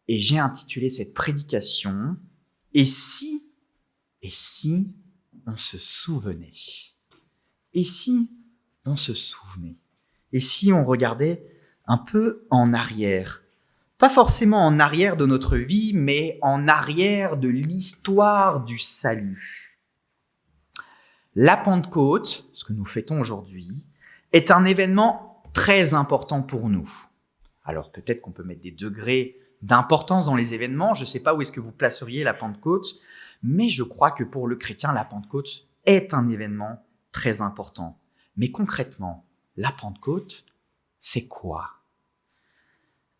Et j'ai intitulé cette prédication « Et si on se souvenait ?» Et si on se souvenait? Et si on regardait un peu en arrière? Pas forcément en arrière de notre vie, mais en arrière de l'histoire du salut. La Pentecôte, ce que nous fêtons aujourd'hui, est un événement très important pour nous. Alors peut-être qu'on peut mettre des degrés d'importance dans les événements, je ne sais pas où est-ce que vous placeriez la Pentecôte, mais je crois que pour le chrétien, la Pentecôte est un événement très important. Mais concrètement, la Pentecôte, c'est quoi?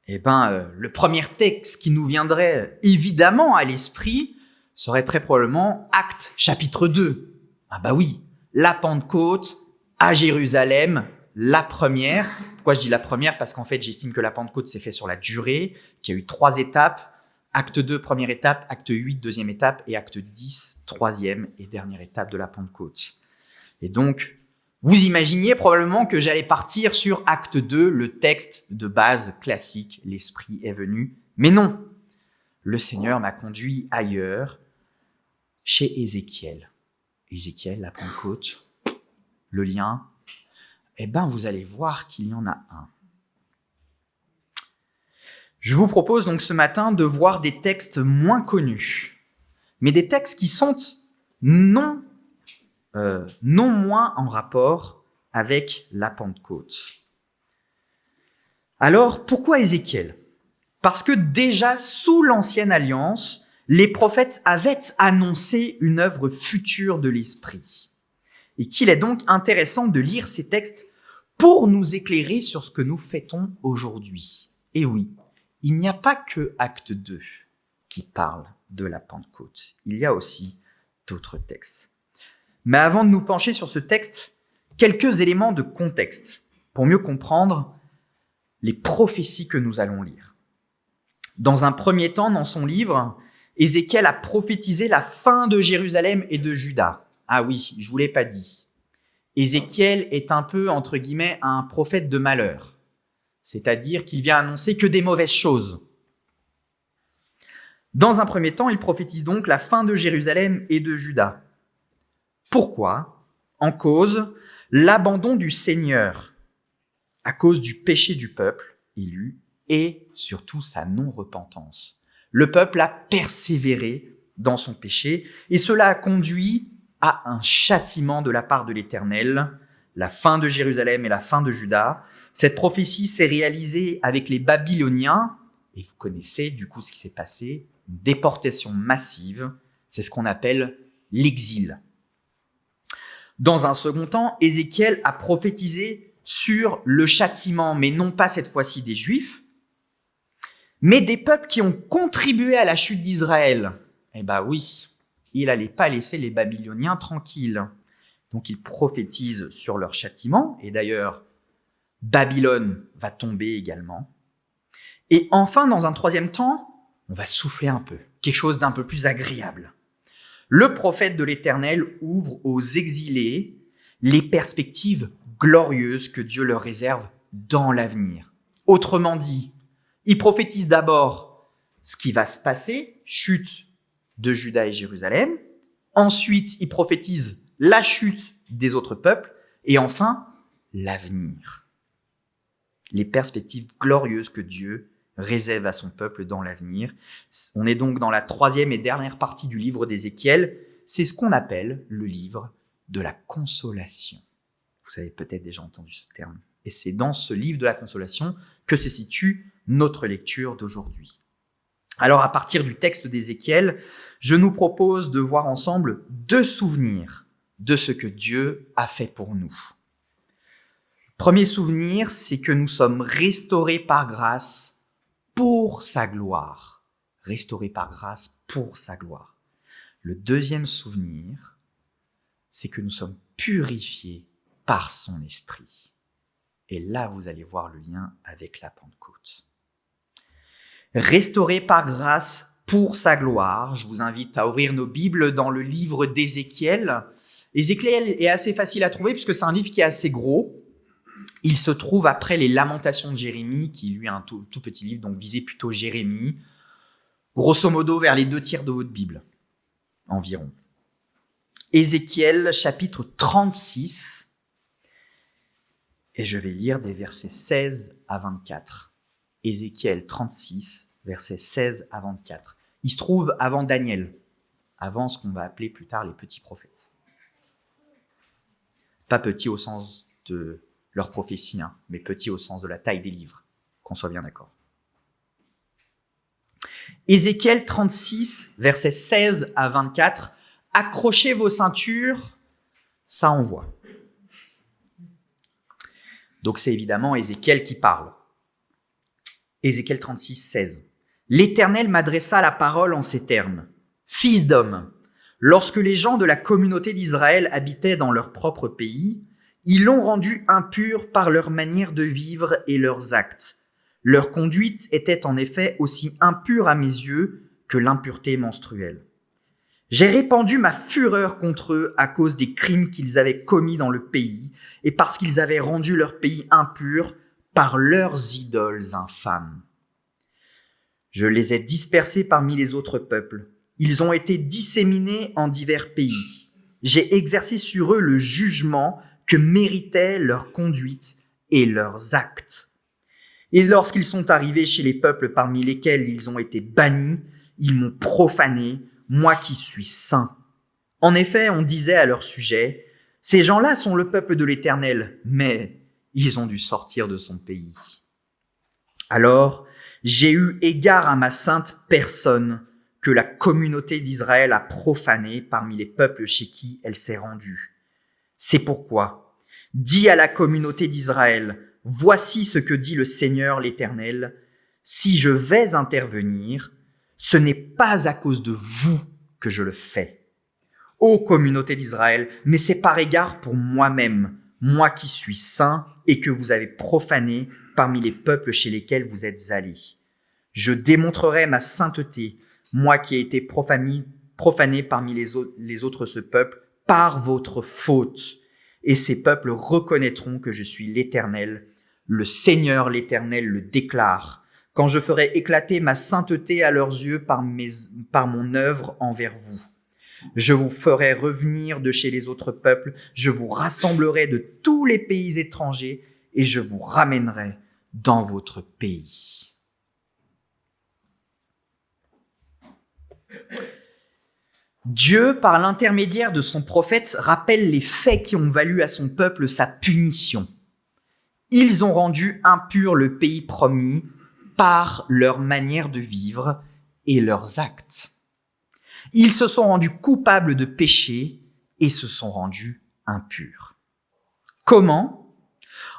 Le premier texte qui nous viendrait évidemment à l'esprit serait très probablement Actes chapitre 2. Ah bah oui, la Pentecôte à Jérusalem, la première. Pourquoi je dis la première? Parce qu'en fait, j'estime que la Pentecôte s'est fait sur la durée, qu'il y a eu 3 étapes. Acte 2, première étape, acte 8, deuxième étape, et acte 10, troisième et dernière étape de la Pentecôte. Et donc, vous imaginiez probablement que j'allais partir sur acte 2, le texte de base classique, l'Esprit est venu. Mais non, le Seigneur m'a conduit ailleurs, chez Ézéchiel. Ézéchiel, la Pentecôte, le lien, vous allez voir qu'il y en a un. Je vous propose donc ce matin de voir des textes moins connus, mais des textes qui sont non moins en rapport avec la Pentecôte. Alors, pourquoi Ézéchiel? Parce que déjà, sous l'Ancienne Alliance, les prophètes avaient annoncé une œuvre future de l'Esprit. Et qu'il est donc intéressant de lire ces textes pour nous éclairer sur ce que nous fêtons aujourd'hui. Et oui, il n'y a pas que Acte 2 qui parle de la Pentecôte. Il y a aussi d'autres textes. Mais avant de nous pencher sur ce texte, quelques éléments de contexte pour mieux comprendre les prophéties que nous allons lire. Dans un premier temps, dans son livre, Ézéchiel a prophétisé la fin de Jérusalem et de Juda. Ah oui, je ne vous l'ai pas dit. Ézéchiel est un peu, entre guillemets, un prophète de malheur. C'est-à-dire qu'il vient annoncer que des mauvaises choses. Dans un premier temps, il prophétise donc la fin de Jérusalem et de Juda. Pourquoi? En cause l'abandon du Seigneur, à cause du péché du peuple élu et surtout sa non-repentance. Le peuple a persévéré dans son péché et cela a conduit à un châtiment de la part de l'Éternel, la fin de Jérusalem et la fin de Juda. Cette prophétie s'est réalisée avec les Babyloniens et vous connaissez du coup ce qui s'est passé, une déportation massive, c'est ce qu'on appelle l'exil. Dans un second temps, Ézéchiel a prophétisé sur le châtiment, mais non pas cette fois-ci des Juifs, mais des peuples qui ont contribué à la chute d'Israël. Oui, il n'allait pas laisser les Babyloniens tranquilles. Donc il prophétise sur leur châtiment, et d'ailleurs, Babylone va tomber également. Et enfin, dans un troisième temps, on va souffler un peu, quelque chose d'un peu plus agréable. Le prophète de l'Éternel ouvre aux exilés les perspectives glorieuses que Dieu leur réserve dans l'avenir. Autrement dit, il prophétise d'abord ce qui va se passer, chute de Juda et Jérusalem. Ensuite, il prophétise la chute des autres peuples. Et enfin, l'avenir. Les perspectives glorieuses que Dieu réserve à son peuple dans l'avenir. On est donc dans la 3e et dernière partie du livre d'Ézéchiel. C'est ce qu'on appelle le livre de la consolation. Vous avez peut-être déjà entendu ce terme. Et c'est dans ce livre de la consolation que se situe notre lecture d'aujourd'hui. Alors, à partir du texte d'Ézéchiel, je nous propose de voir ensemble 2 souvenirs de ce que Dieu a fait pour nous. Le premier souvenir, c'est que nous sommes restaurés par grâce pour sa gloire. Restaurés par grâce pour sa gloire. Le deuxième souvenir, c'est que nous sommes purifiés par son esprit. Et là, vous allez voir le lien avec la Pentecôte. Restaurés par grâce pour sa gloire. Je vous invite à ouvrir nos Bibles dans le livre d'Ézéchiel. Ézéchiel est assez facile à trouver puisque c'est un livre qui est assez gros. Il se trouve après les Lamentations de Jérémie, qui lui est un tout petit livre, donc visait plutôt Jérémie. grosso modo vers les 2 tiers de votre Bible, environ. Ézéchiel chapitre 36, et je vais lire des versets 16 à 24. Ézéchiel 36, versets 16 à 24. Il se trouve avant Daniel, avant ce qu'on va appeler plus tard les petits prophètes. Pas petits au sens de leur prophétie, mais petits au sens de la taille des livres, qu'on soit bien d'accord. Ézéchiel 36, versets 16 à 24. Accrochez vos ceintures, ça envoie. Donc c'est évidemment Ézéchiel qui parle. Ézéchiel 36, 16. L'Éternel m'adressa la parole en ces termes. Fils d'homme, lorsque les gens de la communauté d'Israël habitaient dans leur propre pays, ils l'ont rendu impur par leur manière de vivre et leurs actes. Leur conduite était en effet aussi impure à mes yeux que l'impureté menstruelle. J'ai répandu ma fureur contre eux à cause des crimes qu'ils avaient commis dans le pays et parce qu'ils avaient rendu leur pays impur par leurs idoles infâmes. Je les ai dispersés parmi les autres peuples. Ils ont été disséminés en divers pays. J'ai exercé sur eux le jugement que méritaient leur conduite et leurs actes. Et lorsqu'ils sont arrivés chez les peuples parmi lesquels ils ont été bannis, ils m'ont profané, moi qui suis saint. En effet, on disait à leur sujet, ces gens-là sont le peuple de l'Éternel, mais ils ont dû sortir de son pays. Alors, j'ai eu égard à ma sainte personne que la communauté d'Israël a profanée parmi les peuples chez qui elle s'est rendue. C'est pourquoi, dis à la communauté d'Israël, voici ce que dit le Seigneur l'Éternel, si je vais intervenir, ce n'est pas à cause de vous que je le fais. Ô communauté d'Israël, mais c'est par égard pour moi-même, moi qui suis saint et que vous avez profané parmi les peuples chez lesquels vous êtes allés. Je démontrerai ma sainteté, moi qui ai été profané parmi les autres ce peuple, par votre faute. Et ces peuples reconnaîtront que je suis l'Éternel. Le Seigneur l'Éternel le déclare. Quand je ferai éclater ma sainteté à leurs yeux par mon œuvre envers vous. Je vous ferai revenir de chez les autres peuples, je vous rassemblerai de tous les pays étrangers et je vous ramènerai dans votre pays. Dieu, par l'intermédiaire de son prophète, rappelle les faits qui ont valu à son peuple sa punition. Ils ont rendu impur le pays promis par leur manière de vivre et leurs actes. Ils se sont rendus coupables de péché et se sont rendus impurs. Comment ?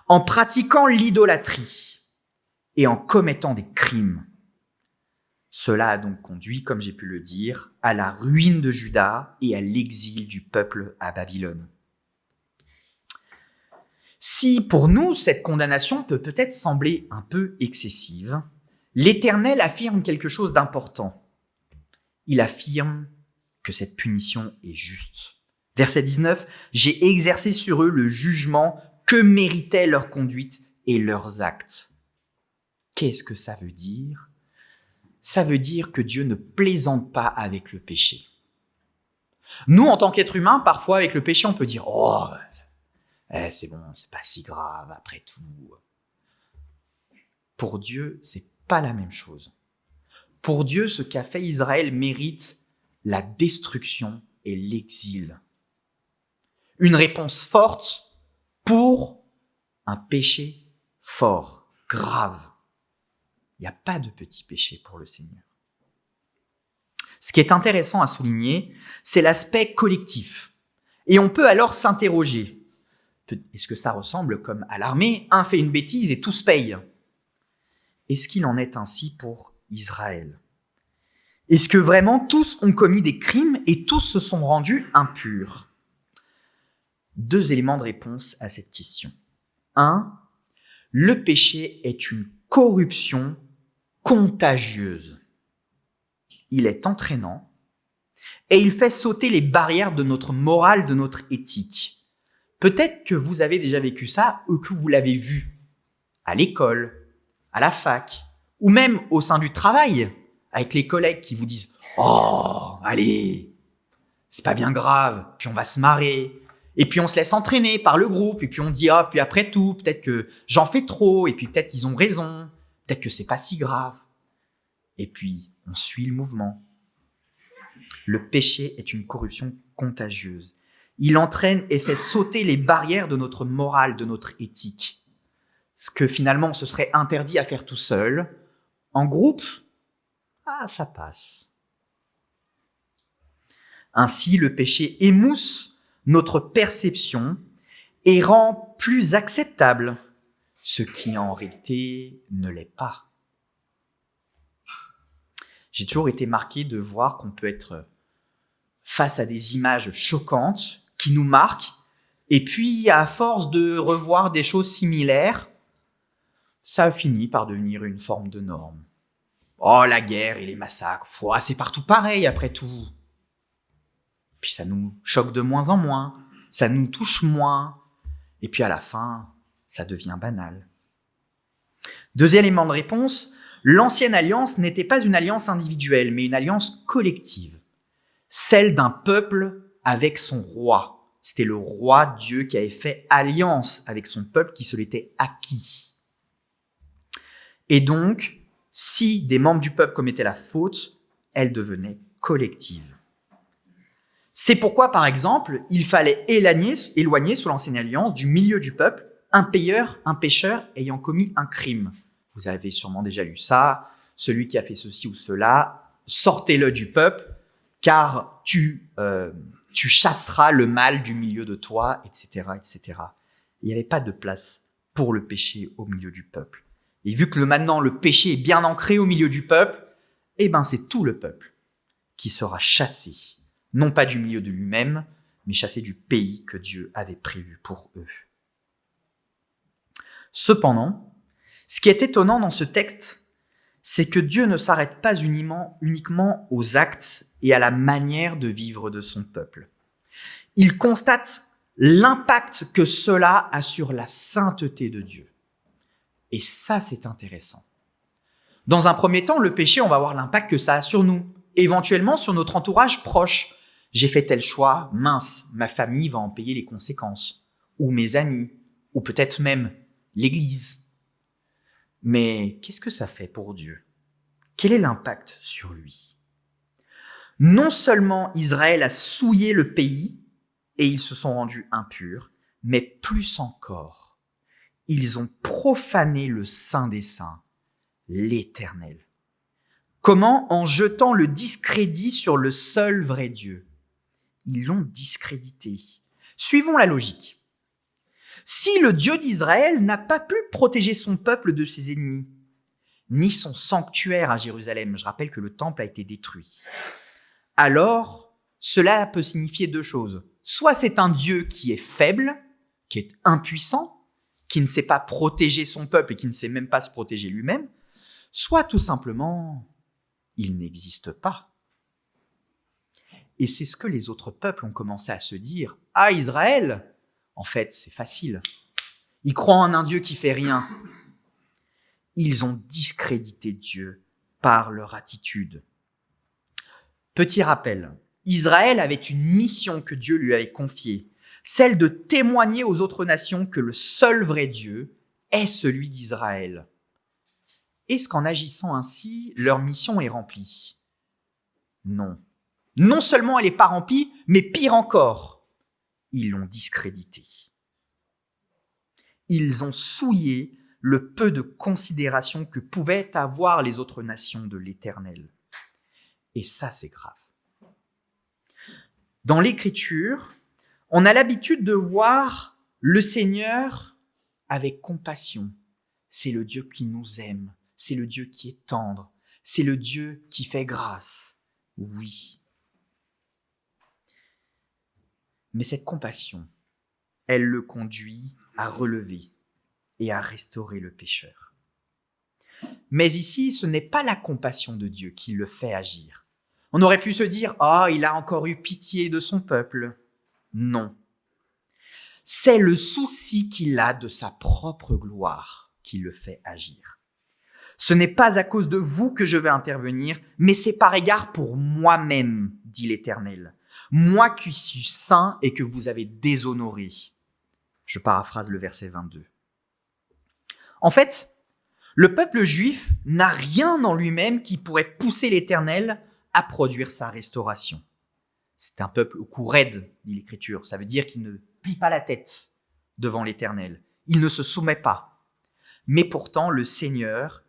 En pratiquant l'idolâtrie et en commettant des crimes. Cela a donc conduit, comme j'ai pu le dire, à la ruine de Juda et à l'exil du peuple à Babylone. Si pour nous, cette condamnation peut peut-être sembler un peu excessive, l'Éternel affirme quelque chose d'important. Il affirme que cette punition est juste. Verset 19, « J'ai exercé sur eux le jugement que méritaient leur conduite et leurs actes. » Qu'est-ce que ça veut dire ? Ça veut dire que Dieu ne plaisante pas avec le péché. Nous, en tant qu'êtres humains, parfois avec le péché, on peut dire « Oh, c'est bon, c'est pas si grave après tout. » Pour Dieu, c'est pas la même chose. Pour Dieu, ce qu'a fait Israël mérite la destruction et l'exil. Une réponse forte pour un péché fort, grave. Il n'y a pas de petit péché pour le Seigneur. Ce qui est intéressant à souligner, c'est l'aspect collectif. Et on peut alors s'interroger. Est-ce que ça ressemble comme à l'armée ? Un fait une bêtise et tous payent. Est-ce qu'il en est ainsi pour Israël ? Est-ce que vraiment tous ont commis des crimes et tous se sont rendus impurs ? 2 éléments de réponse à cette question. 1. Le péché est une corruption contagieuse. Il est entraînant et il fait sauter les barrières de notre morale, de notre éthique. Peut-être que vous avez déjà vécu ça ou que vous l'avez vu à l'école, à la fac ou même au sein du travail avec les collègues qui vous disent « Oh, allez, c'est pas bien grave, puis on va se marrer. » Et puis on se laisse entraîner par le groupe, et puis on dit « Ah, puis après tout, peut-être que j'en fais trop, et puis peut-être qu'ils ont raison, peut-être que c'est pas si grave. » Et puis on suit le mouvement. Le péché est une corruption contagieuse. Il entraîne et fait sauter les barrières de notre morale, de notre éthique. Ce que finalement on se serait interdit à faire tout seul, en groupe, ça passe. Ainsi, le péché émousse notre perception et rend plus acceptable ce qui en réalité ne l'est pas. J'ai toujours été marqué de voir qu'on peut être face à des images choquantes qui nous marquent, et puis à force de revoir des choses similaires, ça finit par devenir une forme de norme. Oh, la guerre et les massacres, c'est partout pareil après tout. Puis ça nous choque de moins en moins, ça nous touche moins, et puis à la fin, ça devient banal. Deuxième élément de réponse, l'ancienne alliance n'était pas une alliance individuelle, mais une alliance collective, celle d'un peuple avec son roi. C'était le roi Dieu qui avait fait alliance avec son peuple qui se l'était acquis. Et donc, si des membres du peuple commettaient la faute, elle devenait collective. C'est pourquoi, par exemple, il fallait éloigner sous l'ancienne alliance du milieu du peuple un pécheur ayant commis un crime. Vous avez sûrement déjà lu ça. Celui qui a fait ceci ou cela, sortez-le du peuple, car tu chasseras le mal du milieu de toi, etc., etc. Il n'y avait pas de place pour le péché au milieu du peuple. Et vu que maintenant le péché est bien ancré au milieu du peuple, c'est tout le peuple qui sera chassé. Non pas du milieu de lui-même, mais chassé du pays que Dieu avait prévu pour eux. Cependant, ce qui est étonnant dans ce texte, c'est que Dieu ne s'arrête pas uniquement aux actes et à la manière de vivre de son peuple. Il constate l'impact que cela a sur la sainteté de Dieu. Et ça, c'est intéressant. Dans un premier temps, le péché, on va voir l'impact que ça a sur nous, éventuellement sur notre entourage proche. J'ai fait tel choix, mince, ma famille va en payer les conséquences, ou mes amis, ou peut-être même l'Église. Mais qu'est-ce que ça fait pour Dieu ? Quel est l'impact sur lui ? Non seulement Israël a souillé le pays et ils se sont rendus impurs, mais plus encore, ils ont profané le Saint des Saints, l'Éternel. Comment ? En jetant le discrédit sur le seul vrai Dieu. Ils l'ont discrédité. Suivons la logique. Si le Dieu d'Israël n'a pas pu protéger son peuple de ses ennemis, ni son sanctuaire à Jérusalem, je rappelle que le temple a été détruit, alors cela peut signifier deux choses. Soit c'est un Dieu qui est faible, qui est impuissant, qui ne sait pas protéger son peuple et qui ne sait même pas se protéger lui-même, soit tout simplement, il n'existe pas. Et c'est ce que les autres peuples ont commencé à se dire. Ah, Israël, en fait, c'est facile. Ils croient en un Dieu qui fait rien. Ils ont discrédité Dieu par leur attitude. Petit rappel, Israël avait une mission que Dieu lui avait confiée, celle de témoigner aux autres nations que le seul vrai Dieu est celui d'Israël. Est-ce qu'en agissant ainsi, leur mission est remplie ? Non. Non seulement elle n'est pas remplie, mais pire encore, ils l'ont discréditée. Ils ont souillé le peu de considération que pouvaient avoir les autres nations de l'Éternel. Et ça, c'est grave. Dans l'Écriture, on a l'habitude de voir le Seigneur avec compassion. C'est le Dieu qui nous aime, c'est le Dieu qui est tendre, c'est le Dieu qui fait grâce. Oui. Mais cette compassion, elle le conduit à relever et à restaurer le pécheur. Mais ici, ce n'est pas la compassion de Dieu qui le fait agir. On aurait pu se dire « Ah, il a encore eu pitié de son peuple ». Non. C'est le souci qu'il a de sa propre gloire qui le fait agir. Ce n'est pas à cause de vous que je vais intervenir, mais c'est par égard pour moi-même, dit l'Éternel. Moi qui suis saint et que vous avez déshonoré. Je paraphrase le verset 22. En fait, le peuple juif n'a rien en lui-même qui pourrait pousser l'Éternel à produire sa restauration. C'est un peuple au cou raide, dit l'Écriture. Ça veut dire qu'il ne plie pas la tête devant l'Éternel. Il ne se soumet pas. Mais pourtant, le Seigneur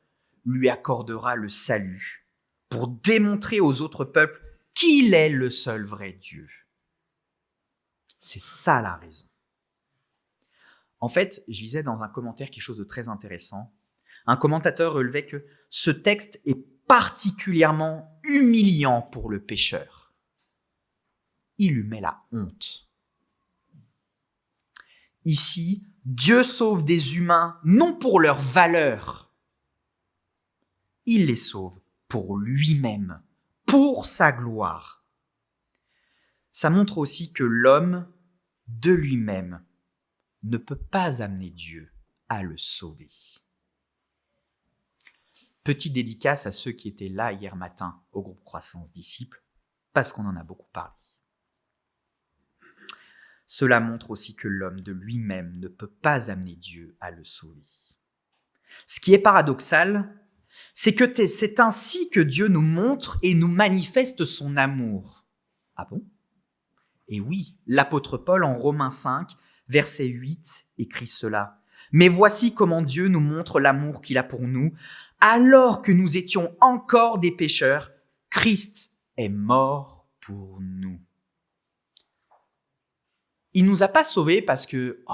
lui accordera le salut pour démontrer aux autres peuples qu'il est le seul vrai Dieu. C'est ça la raison. En fait, je lisais dans un commentaire quelque chose de très intéressant. Un commentateur relevait que ce texte est particulièrement humiliant pour le pécheur. Il lui met la honte. Ici, Dieu sauve des humains non pour leur valeur. Il les sauve pour lui-même, pour sa gloire. Ça montre aussi que l'homme, de lui-même, ne peut pas amener Dieu à le sauver. Petite dédicace à ceux qui étaient là hier matin au groupe Croissance Disciples, parce qu'on en a beaucoup parlé. Cela montre aussi que l'homme de lui-même ne peut pas amener Dieu à le sauver. Ce qui est paradoxal, c'est que c'est ainsi que Dieu nous montre et nous manifeste son amour. Ah bon ? Et oui, l'apôtre Paul en Romains 5, verset 8, écrit cela. « Mais voici comment Dieu nous montre l'amour qu'il a pour nous. Alors que nous étions encore des pécheurs, Christ est mort pour nous. » Il nous a pas sauvés parce que,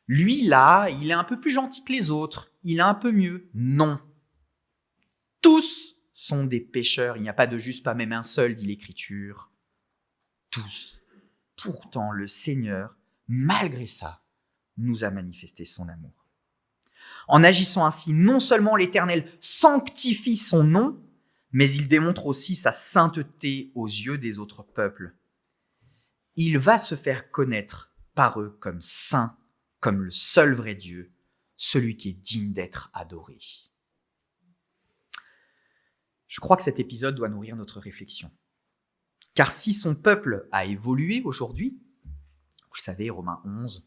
lui là, il est un peu plus gentil que les autres, il est un peu mieux. Non. Tous sont des pécheurs, il n'y a pas de juste, pas même un seul, dit l'Écriture. Tous. Pourtant, le Seigneur, malgré ça, nous a manifesté son amour. En agissant ainsi, non seulement l'Éternel sanctifie son nom, mais il démontre aussi sa sainteté aux yeux des autres peuples. Il va se faire connaître par eux comme saint, comme le seul vrai Dieu, celui qui est digne d'être adoré. Je crois que cet épisode doit nourrir notre réflexion. Car si son peuple a évolué aujourd'hui, vous savez, Romains 11,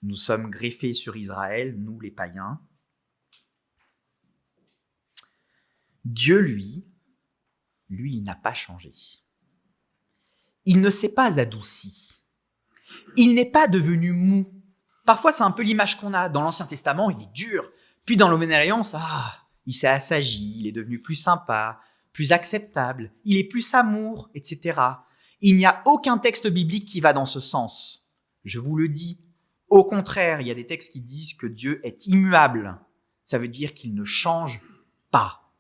nous sommes greffés sur Israël, nous les païens. Dieu, lui, il n'a pas changé. Il ne s'est pas adouci. Il n'est pas devenu mou. Parfois, c'est un peu l'image qu'on a. Dans l'Ancien Testament, il est dur. Puis dans la Nouvelle Alliance, il s'est assagi, il est devenu plus sympa, plus acceptable, il est plus amour, etc. Il n'y a aucun texte biblique qui va dans ce sens. Je vous le dis. Au contraire, il y a des textes qui disent que Dieu est immuable. Ça veut dire qu'il ne change pas.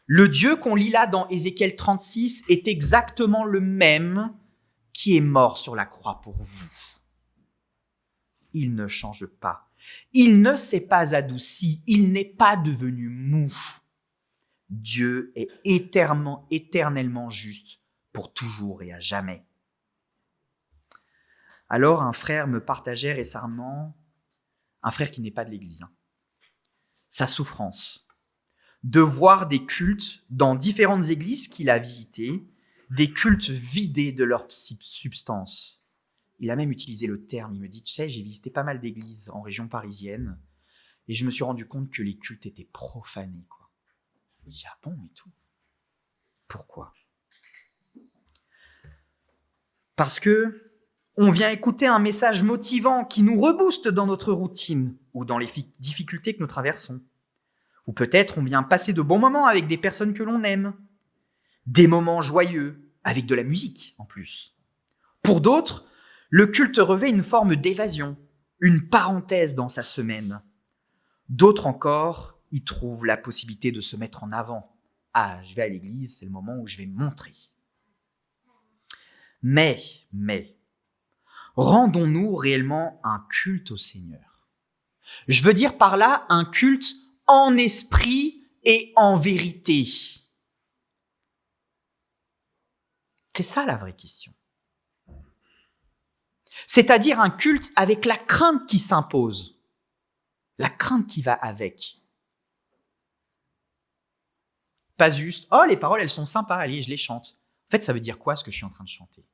Le Dieu qu'on lit là dans Ézéchiel 36 est exactement le même qui est mort sur la croix pour vous. Il ne change pas. Il ne s'est pas adouci. Il n'est pas devenu mou. Dieu est éternellement juste pour toujours et à jamais. Alors un frère me partageait récemment, un frère qui n'est pas de l'Église, sa souffrance de voir des cultes dans différentes églises qu'il a visitées, des cultes vidés de leur substance. Il a même utilisé le terme, il me dit, tu sais, j'ai visité pas mal d'églises en région parisienne et je me suis rendu compte que les cultes étaient profanés, quoi. Je me dis, ah bon et tout. Pourquoi ? Parce que on vient écouter un message motivant qui nous rebooste dans notre routine ou dans les difficultés que nous traversons. Ou peut-être on vient passer de bons moments avec des personnes que l'on aime. Des moments joyeux, avec de la musique en plus. Pour d'autres, le culte revêt une forme d'évasion, une parenthèse dans sa semaine. D'autres encore y trouvent la possibilité de se mettre en avant. Ah, je vais à l'église, c'est le moment où je vais me montrer. Mais, rendons-nous réellement un culte au Seigneur. Je veux dire par là un culte en esprit et en vérité. C'est ça la vraie question. C'est-à-dire un culte avec la crainte qui s'impose, la crainte qui va avec. Pas juste, oh, les paroles, elles sont sympas, allez, je les chante. En fait, ça veut dire quoi ce que je suis en train de chanter?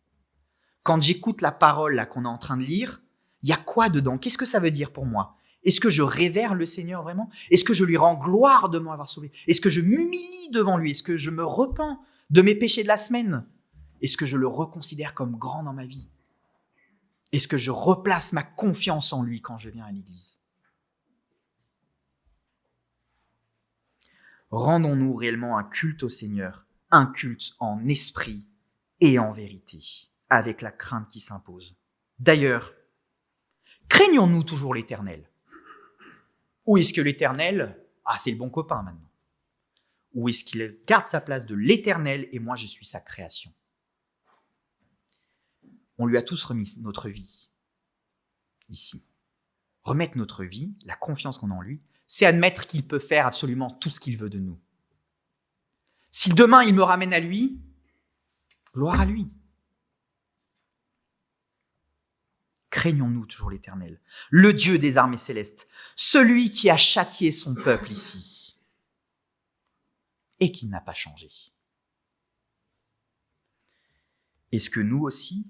Quand j'écoute la parole là qu'on est en train de lire, il y a quoi dedans? Qu'est-ce que ça veut dire pour moi? Est-ce que je révère le Seigneur vraiment? Est-ce que je lui rends gloire de m'avoir sauvé? Est-ce que je m'humilie devant lui? Est-ce que je me repens de mes péchés de la semaine? Est-ce que je le reconsidère comme grand dans ma vie? Est-ce que je replace ma confiance en lui quand je viens à l'église? Rendons-nous réellement un culte au Seigneur, un culte en esprit et en vérité, avec la crainte qui s'impose. D'ailleurs, craignons-nous toujours l'Éternel? Ou est-ce que l'Éternel, c'est le bon copain maintenant? Ou est-ce qu'il garde sa place de l'Éternel et moi je suis sa création? On lui a tous remis notre vie, ici. Remettre notre vie, la confiance qu'on a en lui, c'est admettre qu'il peut faire absolument tout ce qu'il veut de nous. Si demain il me ramène à lui, gloire à lui. Craignons-nous toujours l'Éternel, le Dieu des armées célestes, celui qui a châtié son peuple ici et qui n'a pas changé. Est-ce que nous aussi,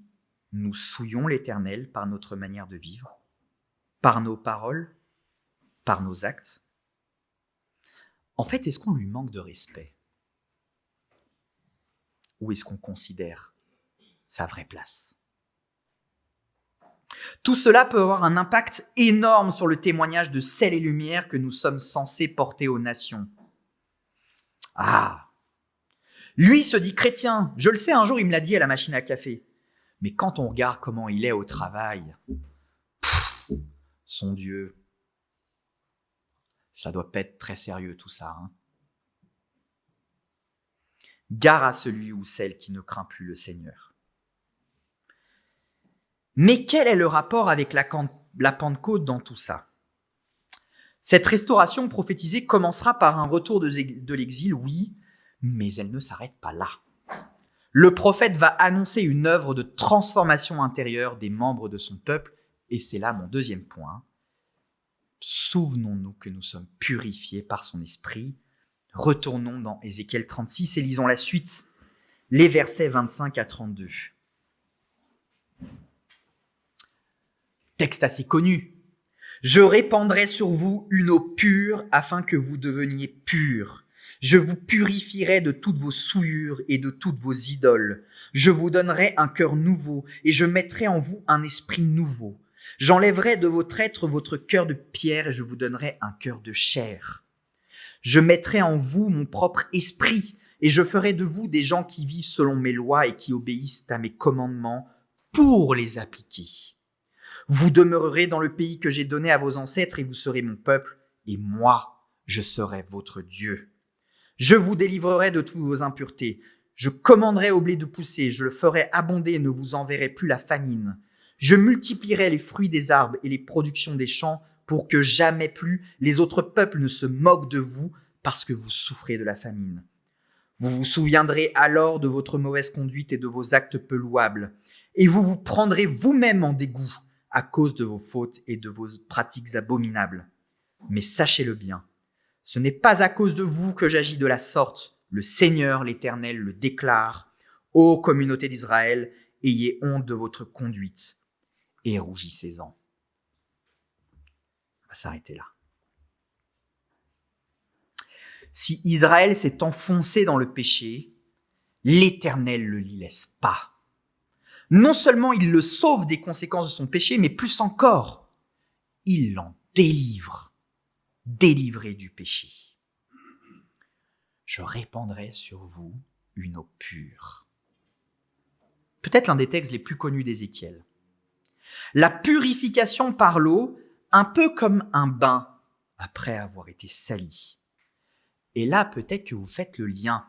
nous souillons l'Éternel par notre manière de vivre, par nos paroles, par nos actes? En fait, est-ce qu'on lui manque de respect? Ou est-ce qu'on considère sa vraie place? Tout cela peut avoir un impact énorme sur le témoignage de sel et lumière que nous sommes censés porter aux nations. Lui se dit chrétien. Je le sais, un jour il me l'a dit à la machine à café. Mais quand on regarde comment il est au travail, son Dieu, ça doit pas être très sérieux tout ça. Gare à celui ou celle qui ne craint plus le Seigneur. Mais quel est le rapport avec la Pentecôte dans tout ça? Cette restauration prophétisée commencera par un retour de l'exil, oui, mais elle ne s'arrête pas là. Le prophète va annoncer une œuvre de transformation intérieure des membres de son peuple, et c'est là mon deuxième point. Souvenons-nous que nous sommes purifiés par son esprit. Retournons dans Ézéchiel 36 et lisons la suite, les versets 25 à 32. Texte assez connu. « Je répandrai sur vous une eau pure afin que vous deveniez purs. Je vous purifierai de toutes vos souillures et de toutes vos idoles. Je vous donnerai un cœur nouveau et je mettrai en vous un esprit nouveau. J'enlèverai de votre être votre cœur de pierre et je vous donnerai un cœur de chair. Je mettrai en vous mon propre esprit et je ferai de vous des gens qui vivent selon mes lois et qui obéissent à mes commandements pour les appliquer. Vous demeurerez dans le pays que j'ai donné à vos ancêtres et vous serez mon peuple et moi, je serai votre Dieu. Je vous délivrerai de toutes vos impuretés. Je commanderai au blé de pousser, je le ferai abonder et ne vous enverrai plus la famine. Je multiplierai les fruits des arbres et les productions des champs pour que jamais plus les autres peuples ne se moquent de vous parce que vous souffrez de la famine. Vous vous souviendrez alors de votre mauvaise conduite et de vos actes peu louables, et vous vous prendrez vous-même en dégoût à cause de vos fautes et de vos pratiques abominables. Mais sachez-le bien, ce n'est pas à cause de vous que j'agis de la sorte. Le Seigneur, l'Éternel, le déclare. Ô communauté d'Israël, ayez honte de votre conduite et rougissez-en. On va s'arrêter là. Si Israël s'est enfoncé dans le péché, l'Éternel ne l'y laisse pas. Non seulement il le sauve des conséquences de son péché, mais plus encore, il l'en délivre. Délivré du péché. Je répandrai sur vous une eau pure. Peut-être l'un des textes les plus connus d'Ézéchiel. La purification par l'eau, un peu comme un bain après avoir été sali. Et là, peut-être que vous faites le lien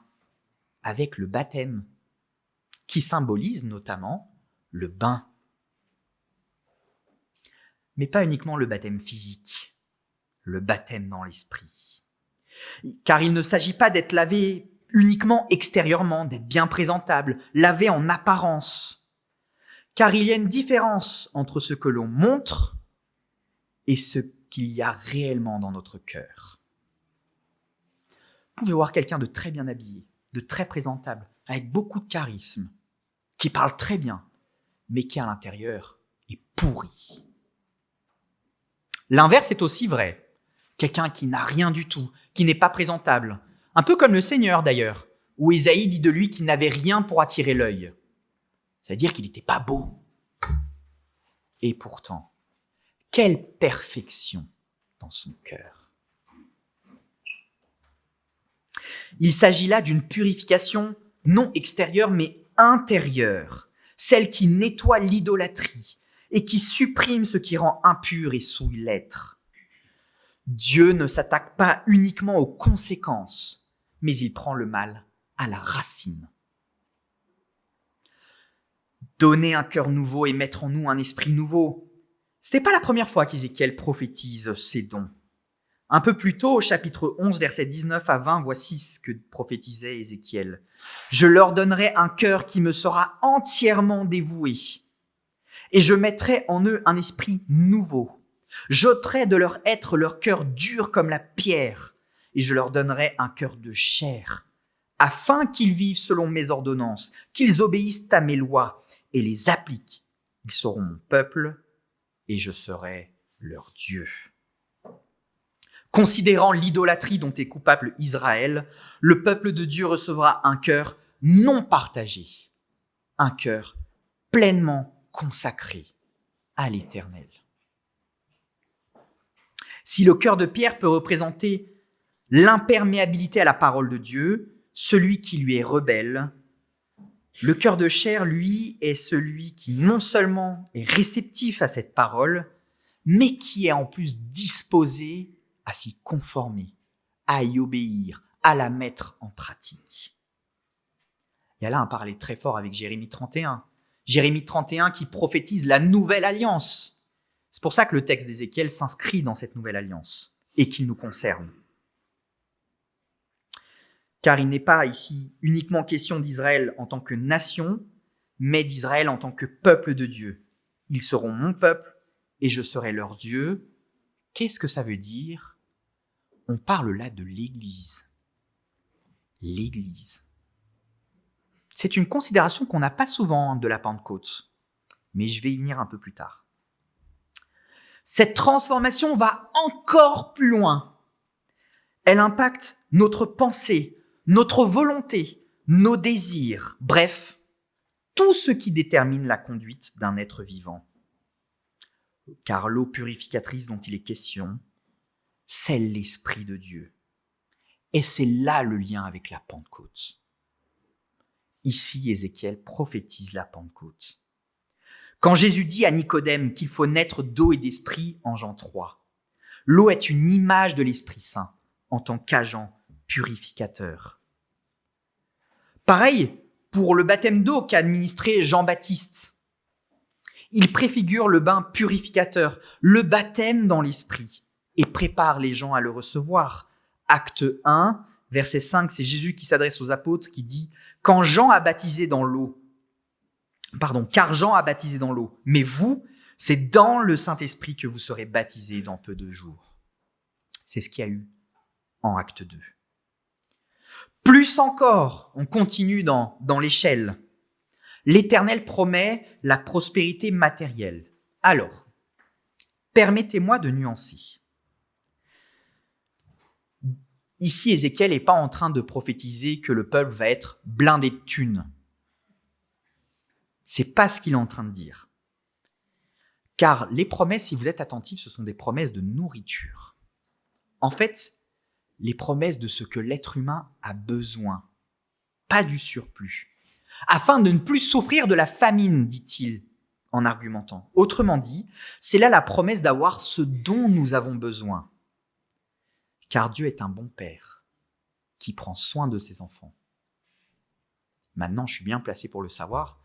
avec le baptême, qui symbolise notamment le bain. Mais pas uniquement le baptême physique, le baptême dans l'esprit. Car il ne s'agit pas d'être lavé uniquement extérieurement, d'être bien présentable, lavé en apparence. Car il y a une différence entre ce que l'on montre et ce qu'il y a réellement dans notre cœur. pouvez voir quelqu'un de très bien habillé, de très présentable, avec beaucoup de charisme, qui parle très bien, mais qui à l'intérieur est pourri. L'inverse est aussi vrai. Quelqu'un qui n'a rien du tout, qui n'est pas présentable, un peu comme le Seigneur d'ailleurs, où Ésaïe dit de lui qu'il n'avait rien pour attirer l'œil. C'est-à-dire qu'il n'était pas beau. Et pourtant, quelle perfection dans son cœur. Il s'agit là d'une purification non extérieure mais intérieure, celle qui nettoie l'idolâtrie et qui supprime ce qui rend impur et souille l'être. Dieu ne s'attaque pas uniquement aux conséquences, mais il prend le mal à la racine. Donner un cœur nouveau et mettre en nous un esprit nouveau. Ce n'est pas la première fois qu'Ézéchiel prophétise ces dons. Un peu plus tôt, au chapitre 11, versets 19 à 20, voici ce que prophétisait Ézéchiel. « Je leur donnerai un cœur qui me sera entièrement dévoué, et je mettrai en eux un esprit nouveau. J'ôterai de leur être leur cœur dur comme la pierre, et je leur donnerai un cœur de chair, afin qu'ils vivent selon mes ordonnances, qu'ils obéissent à mes lois et les appliquent. Ils seront mon peuple, et je serai leur Dieu. » Considérant l'idolâtrie dont est coupable Israël, le peuple de Dieu recevra un cœur non partagé, un cœur pleinement consacré à l'Éternel. Si le cœur de pierre peut représenter l'imperméabilité à la parole de Dieu, celui qui lui est rebelle, le cœur de chair, lui, est celui qui non seulement est réceptif à cette parole, mais qui est en plus disposé à s'y conformer, à y obéir, à la mettre en pratique. Il y a là un parallèle très fort avec Jérémie 31. Jérémie 31 qui prophétise la nouvelle alliance. C'est pour ça que le texte d'Ézéchiel s'inscrit dans cette nouvelle alliance et qu'il nous concerne. Car il n'est pas ici uniquement question d'Israël en tant que nation, mais d'Israël en tant que peuple de Dieu. Ils seront mon peuple et je serai leur Dieu. Qu'est-ce que ça veut dire ? On parle là de l'Église. L'Église. C'est une considération qu'on n'a pas souvent de la Pentecôte, mais je vais y venir un peu plus tard. Cette transformation va encore plus loin. Elle impacte notre pensée, notre volonté, nos désirs, bref, tout ce qui détermine la conduite d'un être vivant. Car l'eau purificatrice dont il est question, c'est l'Esprit de Dieu. Et c'est là le lien avec la Pentecôte. Ici, Ézéchiel prophétise la Pentecôte. Quand Jésus dit à Nicodème qu'il faut naître d'eau et d'esprit en Jean 3, l'eau est une image de l'Esprit Saint en tant qu'agent purificateur. Pareil pour le baptême d'eau qu'a administré Jean-Baptiste. Il préfigure le bain purificateur, le baptême dans l'Esprit, et prépare les gens à le recevoir. Acte 1, verset 5, c'est Jésus qui s'adresse aux apôtres qui dit « Car Jean a baptisé dans l'eau, mais vous, c'est dans le Saint-Esprit que vous serez baptisés dans peu de jours. » C'est ce qu'il y a eu en Acte 2. Plus encore, on continue dans l'échelle. L'Éternel promet la prospérité matérielle. Alors, permettez-moi de nuancer. Ici, Ézéchiel n'est pas en train de prophétiser que le peuple va être blindé de thunes. C'est pas ce qu'il est en train de dire. Car les promesses, si vous êtes attentifs, ce sont des promesses de nourriture. En fait, les promesses de ce que l'être humain a besoin, pas du surplus, afin de ne plus souffrir de la famine, dit-il en argumentant. Autrement dit, c'est là la promesse d'avoir ce dont nous avons besoin. Car Dieu est un bon père qui prend soin de ses enfants. Maintenant, je suis bien placé pour le savoir.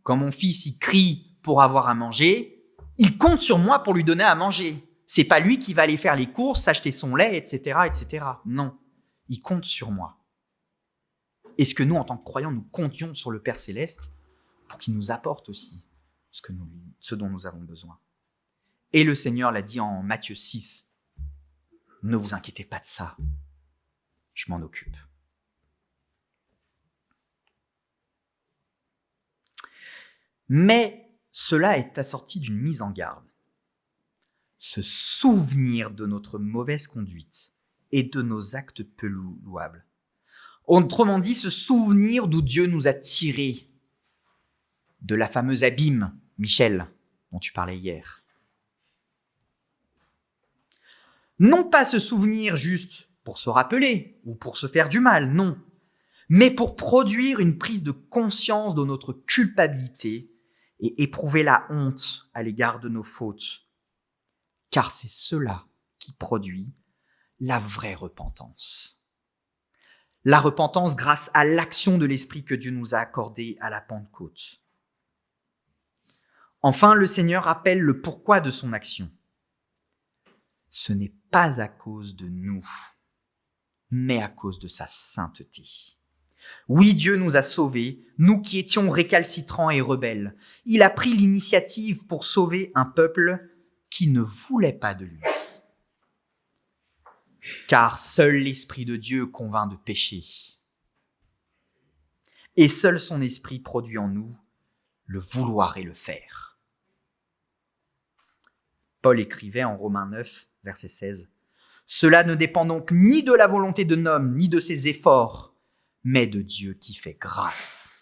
Quand mon fils il crie pour avoir à manger, il compte sur moi pour lui donner à manger. C'est pas lui qui va aller faire les courses, acheter son lait, etc., etc. Non, il compte sur moi. Est-ce que nous, en tant que croyants, nous comptions sur le Père Céleste pour qu'il nous apporte aussi ce dont nous avons besoin? Et le Seigneur l'a dit en Matthieu 6. Ne vous inquiétez pas de ça. je m'en occupe. Mais cela est assorti d'une mise en garde. Se souvenir de notre mauvaise conduite et de nos actes peu louables. Autrement dit, se souvenir d'où Dieu nous a tirés, de la fameuse abîme, Michel, dont tu parlais hier. Non pas se souvenir juste pour se rappeler ou pour se faire du mal, non, mais pour produire une prise de conscience de notre culpabilité et éprouver la honte à l'égard de nos fautes, car c'est cela qui produit la vraie repentance. La repentance grâce à l'action de l'Esprit que Dieu nous a accordée à la Pentecôte. Enfin, le Seigneur rappelle le pourquoi de son action. Ce n'est pas à cause de nous, mais à cause de sa sainteté. Oui, Dieu nous a sauvés, nous qui étions récalcitrants et rebelles. Il a pris l'initiative pour sauver un peuple qui ne voulait pas de lui. Car seul l'Esprit de Dieu convainc de péché. Et seul son Esprit produit en nous le vouloir et le faire. Paul écrivait en Romains 9, verset 16, « Cela ne dépend donc ni de la volonté d'un homme, ni de ses efforts, mais de Dieu qui fait grâce. »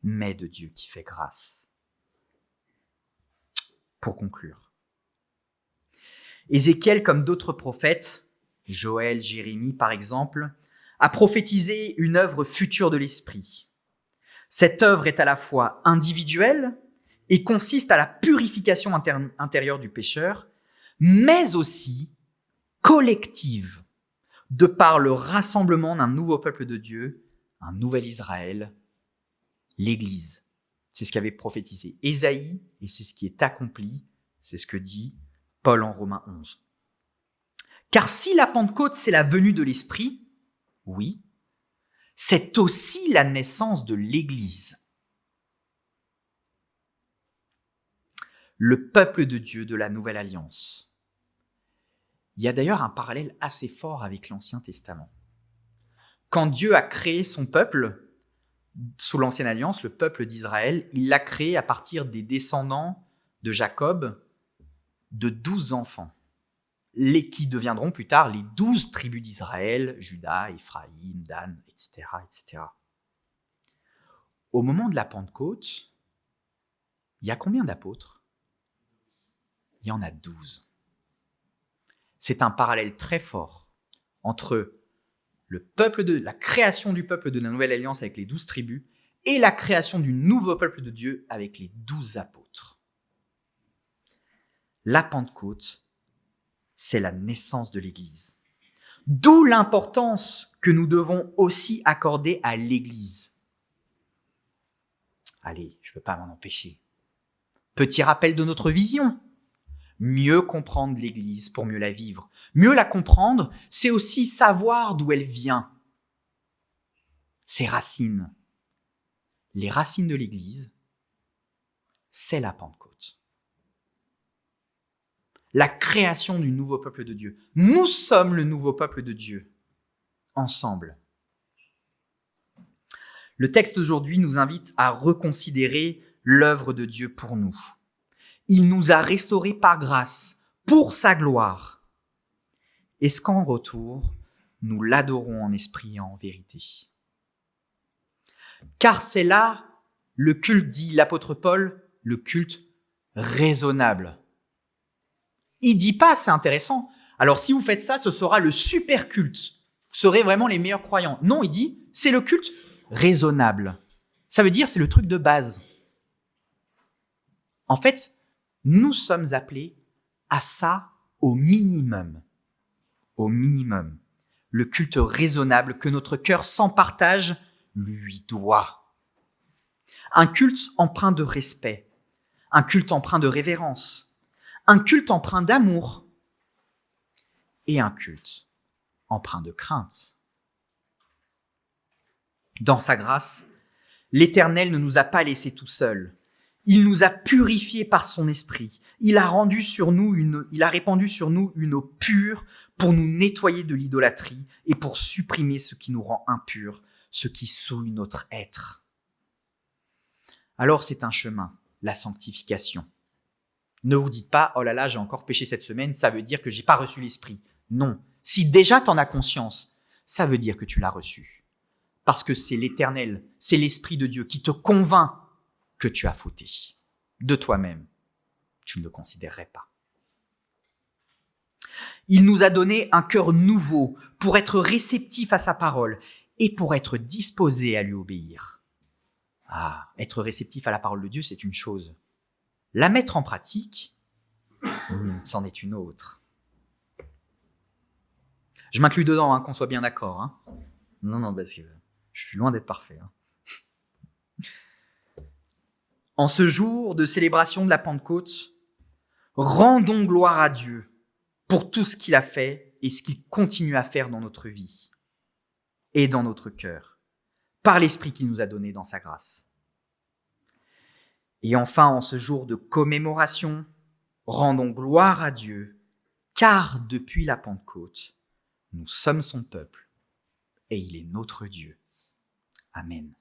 Mais de Dieu qui fait grâce. Pour conclure, Ézéchiel, comme d'autres prophètes, Joël, Jérémie par exemple, a prophétisé une œuvre future de l'Esprit. Cette œuvre est à la fois individuelle et consiste à la purification intérieure du pécheur, mais aussi collective, de par le rassemblement d'un nouveau peuple de Dieu, un nouvel Israël, l'Église. C'est ce qu'avait prophétisé Ésaïe et c'est ce qui est accompli, c'est ce que dit Paul en Romains 11. Car si la Pentecôte, c'est la venue de l'Esprit, oui, c'est aussi la naissance de l'Église. Le peuple de Dieu de la Nouvelle Alliance. Il y a d'ailleurs un parallèle assez fort avec l'Ancien Testament. Quand Dieu a créé son peuple, sous l'Ancienne Alliance, le peuple d'Israël, il l'a créé à partir des descendants de Jacob, de 12 enfants, qui deviendront plus tard les 12 tribus d'Israël, Juda, Éphraïm, Dan, etc., etc. Au moment de la Pentecôte, il y a combien d'apôtres ? Il y en a 12. C'est un parallèle très fort entre la création du peuple de la Nouvelle Alliance avec les 12 tribus et la création du nouveau peuple de Dieu avec les 12 apôtres. La Pentecôte, c'est la naissance de l'Église. D'où l'importance que nous devons aussi accorder à l'Église. Allez, je ne peux pas m'en empêcher. Petit rappel de notre vision. Mieux comprendre l'Église pour mieux la vivre. Mieux la comprendre, c'est aussi savoir d'où elle vient. Ses racines. Les racines de l'Église, c'est la Pentecôte. La création du nouveau peuple de Dieu. Nous sommes le nouveau peuple de Dieu, ensemble. Le texte d'aujourd'hui nous invite à reconsidérer l'œuvre de Dieu pour nous. Il nous a restaurés par grâce, pour sa gloire. Est-ce qu'en retour, nous l'adorons en esprit et en vérité ? Car c'est là le culte, dit l'apôtre Paul, le culte raisonnable. Il dit pas, c'est intéressant, alors si vous faites ça, ce sera le super culte. Vous serez vraiment les meilleurs croyants. Non, il dit, c'est le culte raisonnable. Ça veut dire, c'est le truc de base. En fait, nous sommes appelés à ça au minimum. Au minimum. Le culte raisonnable que notre cœur sans partage lui doit. Un culte empreint de respect. Un culte empreint de révérence. Un culte empreint d'amour. Et un culte empreint de crainte. Dans sa grâce, l'Éternel ne nous a pas laissés tout seuls. Il nous a purifiés par son esprit. Il a répandu sur nous une eau pure pour nous nettoyer de l'idolâtrie et pour supprimer ce qui nous rend impurs, ce qui souille notre être. Alors c'est un chemin, la sanctification. Ne vous dites pas, oh là là, j'ai encore péché cette semaine, ça veut dire que j'ai pas reçu l'esprit. Non. Si déjà tu en as conscience, ça veut dire que tu l'as reçu. Parce que c'est l'Éternel, c'est l'Esprit de Dieu qui te convainc que tu as fauté. De toi-même, tu ne le considérerais pas. Il nous a donné un cœur nouveau pour être réceptif à sa parole et pour être disposé à lui obéir. Ah, être réceptif à la parole de Dieu, c'est une chose. La mettre en pratique, c'en est une autre. Je m'inclus dedans, qu'on soit bien d'accord. Non, parce que je suis loin d'être parfait. En ce jour de célébration de la Pentecôte, rendons gloire à Dieu pour tout ce qu'il a fait et ce qu'il continue à faire dans notre vie et dans notre cœur, par l'Esprit qu'il nous a donné dans sa grâce. Et enfin, en ce jour de commémoration, rendons gloire à Dieu, car depuis la Pentecôte, nous sommes son peuple et il est notre Dieu. Amen.